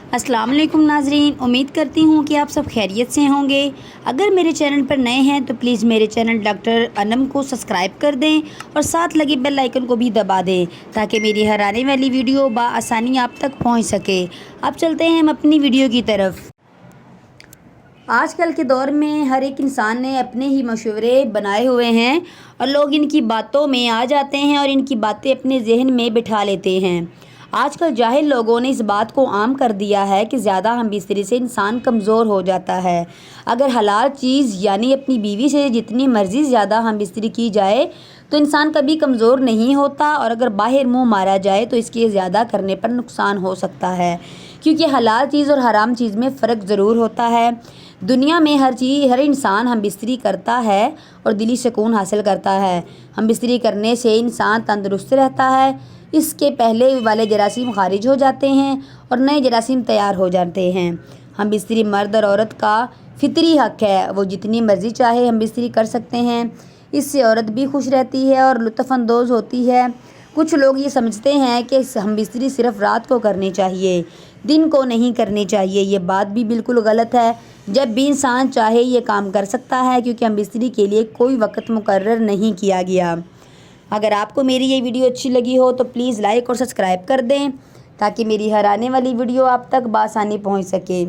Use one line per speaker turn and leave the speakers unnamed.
अस्सलाम वालेकुम नाजरीन, उम्मीद करती हूँ कि आप सब खैरियत से होंगे। अगर मेरे चैनल पर नए हैं तो प्लीज़ मेरे चैनल डॉक्टर अनम को सब्सक्राइब कर दें और साथ लगे बेल आइकन को भी दबा दें ताकि मेरी हर आने वाली वीडियो बआसानी आप तक पहुँच सके। अब चलते हैं हम अपनी वीडियो की तरफ। आजकल के दौर में हर एक इंसान ने अपने ही मशवरे बनाए हुए हैं और लोग इनकी बातों में आ जाते हैं और इनकी बातें अपने जहन में बिठा लेते हैं। आजकल जाहिल लोगों ने इस बात को आम कर दिया है कि ज़्यादा हमबिस्तरी से इंसान कमज़ोर हो जाता है। अगर हलाल चीज़ यानी अपनी बीवी से जितनी मर्ज़ी ज़्यादा हमबिस्तरी की जाए तो इंसान कभी कमज़ोर नहीं होता, और अगर बाहर मुंह मारा जाए तो इसके ज़्यादा करने पर नुकसान हो सकता है, क्योंकि हलाल चीज़ और हराम चीज़ में फ़र्क ज़रूर होता है। दुनिया में हर इंसान हमबिस्तरी करता है और दिली सुकून हासिल करता है। हमबिस्तरी करने से इंसान तंदुरुस्त रहता है, इसके पहले वाले जरासीम खारिज हो जाते हैं और नए जरासीम तैयार हो जाते हैं। हमबिस्तरी मर्द और औरत का फितरी हक़ है, वो जितनी मर्ज़ी चाहे हमबिस्तरी कर सकते हैं। इससे औरत भी खुश रहती है और लुत्फ़अंदोज़ होती है। कुछ लोग ये समझते हैं कि हमबिस्तरी सिर्फ़ रात को करनी चाहिए, दिन को नहीं करनी चाहिए। ये बात भी बिल्कुल गलत है। जब भी इंसान चाहे ये काम कर सकता है, क्योंकि हमबिस्तरी के लिए कोई वक्त मुकर्रर नहीं किया गया। अगर आपको मेरी ये वीडियो अच्छी लगी हो तो प्लीज़ लाइक और सब्सक्राइब कर दें ताकि मेरी हर आने वाली वीडियो आप तक बआसानी पहुंच सके।